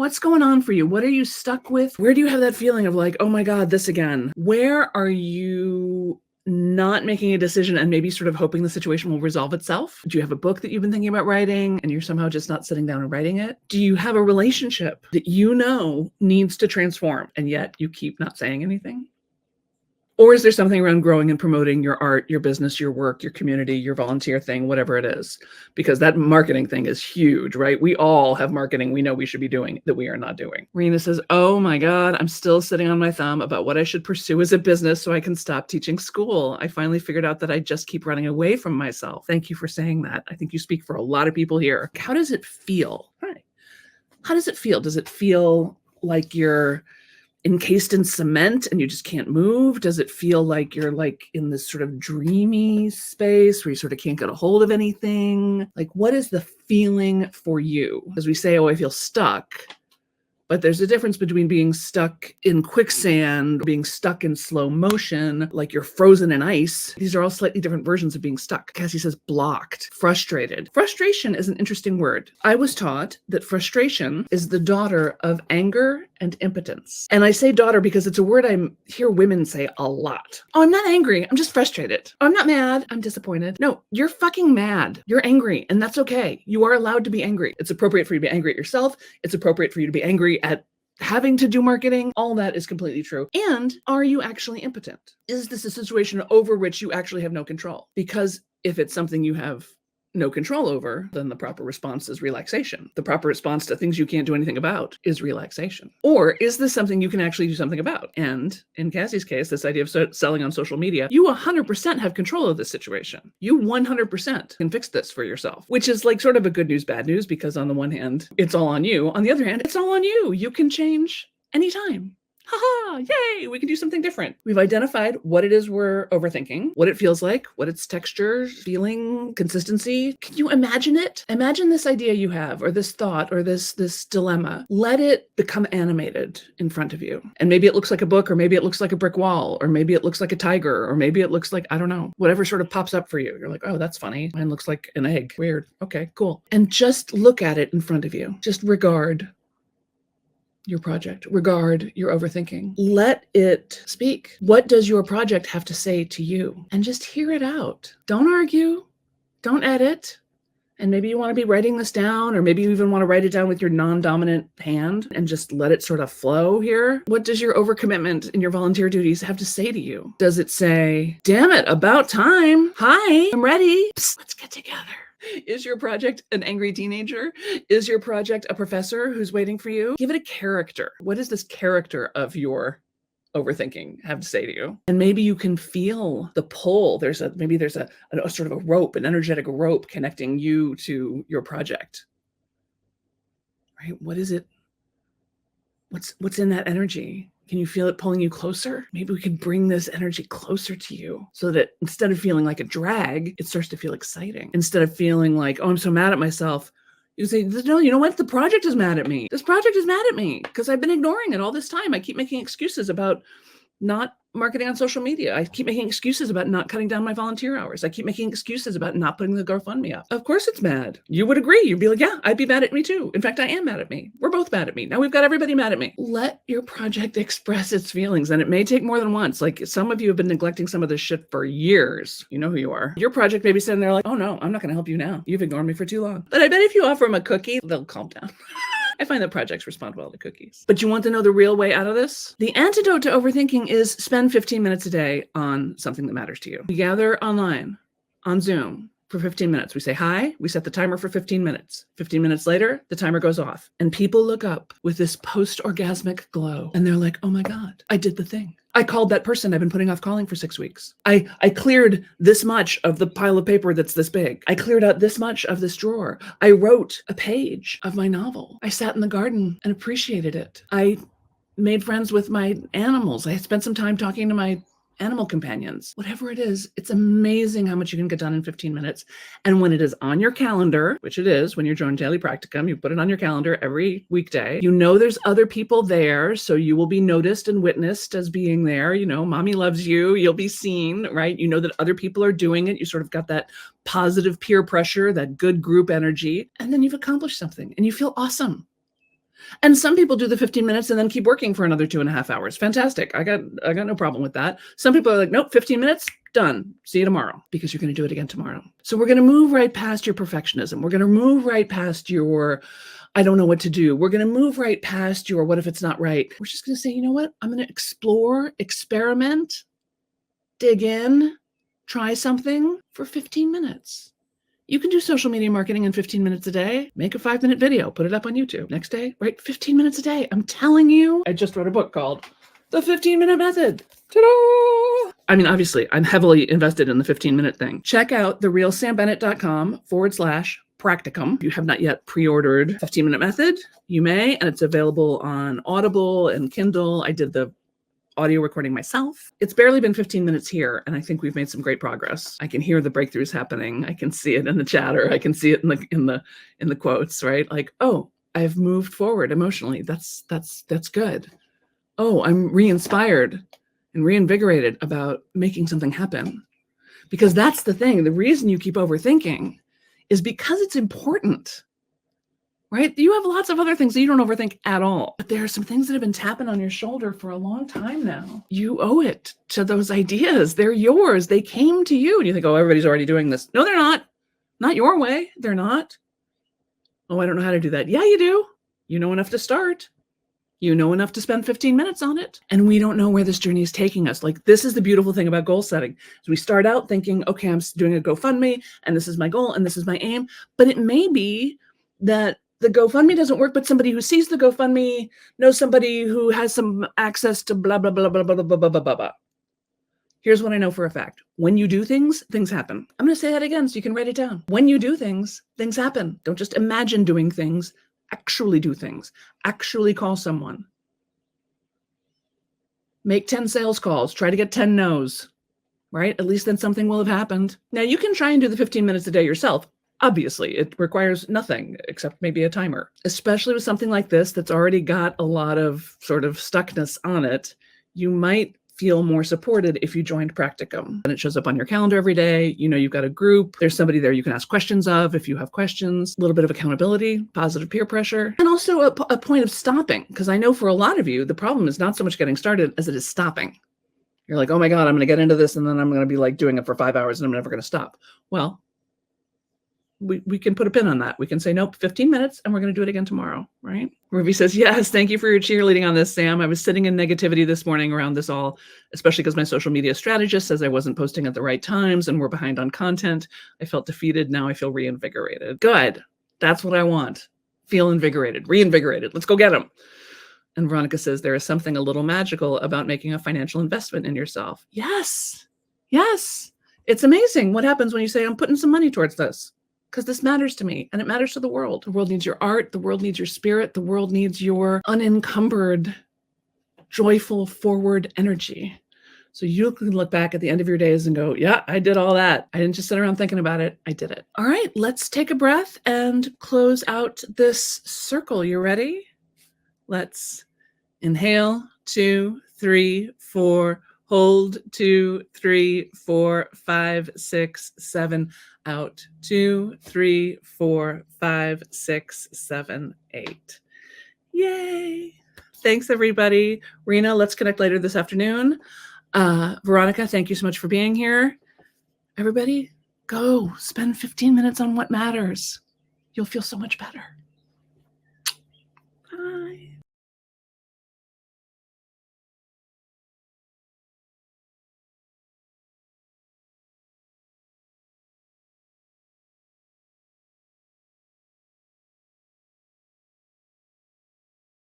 What's going on for you? What are you stuck with? Where do you have that feeling of like, oh my God, this again? Where are you not making a decision and maybe sort of hoping the situation will resolve itself? Do you have a book that you've been thinking about writing and you're somehow just not sitting down and writing it? Do you have a relationship that you know needs to transform and yet you keep not saying anything? Or is there something around growing and promoting your art, your business, your work, your community, your volunteer thing, whatever it is? Because that marketing thing is huge, right? We all have marketing we know we should be doing that we are not doing. Rena says, oh my God, I'm still sitting on my thumb about what I should pursue as a business so I can stop teaching school. I finally figured out that I just keep running away from myself. Thank you for saying that. I think you speak for a lot of people here. How does it feel? Hi. How does it feel? Does it feel like you're encased in cement and you just can't move? Does it feel like you're like in this sort of dreamy space where you sort of can't get a hold of anything? Like, what is the feeling for you? As we say, oh, I feel stuck. But there's a difference between being stuck in quicksand, being stuck in slow motion, like you're frozen in ice. These are all slightly different versions of being stuck. Cassie says blocked, frustrated. Frustration is an interesting word. I was taught that frustration is the daughter of anger and impotence. And I say daughter because it's a word I hear women say a lot. Oh, I'm not angry. I'm just frustrated. Oh, I'm not mad. I'm disappointed. No, you're fucking mad. You're angry. And that's okay. You are allowed to be angry. It's appropriate for you to be angry at yourself. It's appropriate for you to be angry at having to do marketing. All that is completely true. And are you actually impotent? Is this a situation over which you actually have no control? Because if it's something you have no control over, then the proper response is relaxation. The proper response to things you can't do anything about is relaxation. Or is this something you can actually do something about? And in Cassie's case, this idea of selling on social media, you 100% have control of this situation. You 100% can fix this for yourself, which is like sort of a good news, bad news, because on the one hand, it's all on you. On the other hand, it's all on you. You can change anytime. Haha, yay, we can do something different. We've identified what it is we're overthinking, what it feels like, what its texture, feeling, consistency. Can you imagine it? Imagine this idea you have, or this thought, or this dilemma. Let it become animated in front of you. And maybe it looks like a book, or maybe it looks like a brick wall, or maybe it looks like a tiger, or maybe it looks like, I don't know, whatever sort of pops up for you. You're like, oh, that's funny. Mine looks like an egg. Weird. Okay, cool. And just look at it in front of you. Just regard your project, regard your overthinking. Let it speak. What does your project have to say to you? And just hear it out. Don't argue. Don't edit. And maybe you want to be writing this down, or maybe you even want to write it down with your non-dominant hand and just let it sort of flow here. What does your overcommitment in your volunteer duties have to say to you? Does it say, damn it, about time. Hi, I'm ready. Psst, let's get together. Is your project an angry teenager? Is your project a professor who's waiting for you? Give it a character. What does this character of your overthinking have to say to you? And maybe you can feel the pull. Maybe there's a sort of a rope, an energetic rope connecting you to your project. Right? What is it? What's in that energy? Can you feel it pulling you closer? Maybe we can bring this energy closer to you so that instead of feeling like a drag, it starts to feel exciting. Instead of feeling like, oh, I'm so mad at myself, you say, no, you know what? The project is mad at me. This project is mad at me because I've been ignoring it all this time. I keep making excuses about not marketing on social media. I keep making excuses about not cutting down my volunteer hours. I keep making excuses about not putting the GoFundMe up. Of course it's mad. You would agree. You'd be like, yeah, I'd be mad at me too. In fact, I am mad at me. We're both mad at me. Now we've got everybody mad at me. Let your project express its feelings, and it may take more than once. Like some of you have been neglecting some of this shit for years. You know who you are. Your project may be sitting there like, oh no, I'm not going to help you now. You've ignored me for too long. But I bet if you offer them a cookie, they'll calm down. I find that projects respond well to cookies. But you want to know the real way out of this? The antidote to overthinking is spend 15 minutes a day on something that matters to you. We gather online, on Zoom, for 15 minutes. We say hi, we set the timer for 15 minutes. 15 minutes later, the timer goes off. And people look up with this post-orgasmic glow. And they're like, oh my God, I did the thing. I called that person I've been putting off calling for 6 weeks. I cleared this much of the pile of paper that's this big. I cleared out this much of this drawer. I wrote a page of my novel. I sat in the garden and appreciated it. I made friends with my animals. I spent some time talking to my animal companions. Whatever it is, it's amazing how much you can get done in 15 minutes. And when it is on your calendar, which it is when you're joining Daily Practicum, you put it on your calendar every weekday. You know there's other people there, so you will be noticed and witnessed as being there. You know, mommy loves you. You'll be seen, right? You know that other people are doing it. You sort of got that positive peer pressure, that good group energy, and then you've accomplished something and you feel awesome. And some people do the 15 minutes and then keep working for another 2.5 hours. Fantastic. I got no problem with that. Some people are like, nope, 15 minutes, done. See you tomorrow, because you're going to do it again tomorrow. So we're going to move right past your perfectionism. We're going to move right past your, I don't know what to do. We're going to move right past your, what if it's not right? We're just going to say, you know what? I'm going to explore, experiment, dig in, try something for 15 minutes. You can do social media marketing in 15 minutes a day. Make a 5-minute video, put it up on YouTube. Next day, write 15 minutes a day. I'm telling you, I just wrote a book called The 15-Minute Method. Ta-da! I mean, obviously, I'm heavily invested in the 15-minute thing. Check out therealsambennett.com/practicum. If you have not yet pre-ordered 15-Minute Method, you may, and it's available on Audible and Kindle. I did the audio recording myself. It's barely been 15 minutes here, and I think we've made some great progress. I can hear the breakthroughs happening. I can see it in the chatter. I can see it in the quotes, right? Like, oh, I've moved forward emotionally. That's good. Oh, I'm re-inspired and reinvigorated about making something happen. Because that's the thing. The reason you keep overthinking is because it's important. Right? You have lots of other things that you don't overthink at all. But there are some things that have been tapping on your shoulder for a long time now. You owe it to those ideas. They're yours. They came to you. And you think, oh, everybody's already doing this. No, they're not. Not your way. They're not. Oh, I don't know how to do that. Yeah, you do. You know enough to start. You know enough to spend 15 minutes on it. And we don't know where this journey is taking us. Like, this is the beautiful thing about goal setting. So we start out thinking, okay, I'm doing a GoFundMe, and this is my goal, and this is my aim. But it may be that the GoFundMe doesn't work, but somebody who sees the GoFundMe knows somebody who has some access to blah, blah, blah, blah, blah, blah, blah, blah, blah, blah. Here's what I know for a fact. When you do things, things happen. I'm going to say that again so you can write it down. When you do things, things happen. Don't just imagine doing things. Actually do things. Actually call someone. Make 10 sales calls. Try to get 10 no's, right? At least then something will have happened. Now, you can try and do the 15 minutes a day yourself. Obviously, it requires nothing except maybe a timer, especially with something like this that's already got a lot of sort of stuckness on it. You might feel more supported if you joined Practicum. And it shows up on your calendar every day. You know, you've got a group. There's somebody there you can ask questions of if you have questions, a little bit of accountability, positive peer pressure, and also a point of stopping. Because I know for a lot of you, the problem is not so much getting started as it is stopping. You're like, oh my God, I'm going to get into this and then I'm going to be like doing it for 5 hours and I'm never going to stop. Well, we can put a pin on that. We can say, nope, 15 minutes, and we're going to do it again tomorrow, right? Ruby says, yes, thank you for your cheerleading on this, Sam. I was sitting in negativity this morning around this all, especially because my social media strategist says I wasn't posting at the right times and we're behind on content. I felt defeated. Now I feel reinvigorated. Good. That's what I want. Feel invigorated, reinvigorated. Let's go get them. And Veronica says, there is something a little magical about making a financial investment in yourself. Yes. Yes. It's amazing what happens when you say, I'm putting some money towards this. Because this matters to me and it matters to the world. The world needs your art. The world needs your spirit. The world needs your unencumbered, joyful, forward energy. So you can look back at the end of your days and go, yeah, I did all that. I didn't just sit around thinking about it. I did it. All right, let's take a breath and close out this circle. You ready? Let's inhale, 2, 3, 4, hold, 2, 3, 4, 5, 6, 7, out, 2, 3, 4, 5, 6, 7, 8. Yay. Thanks, everybody. Rena, let's connect later this afternoon. Veronica, thank you so much for being here. Everybody, go spend 15 minutes on what matters. You'll feel so much better.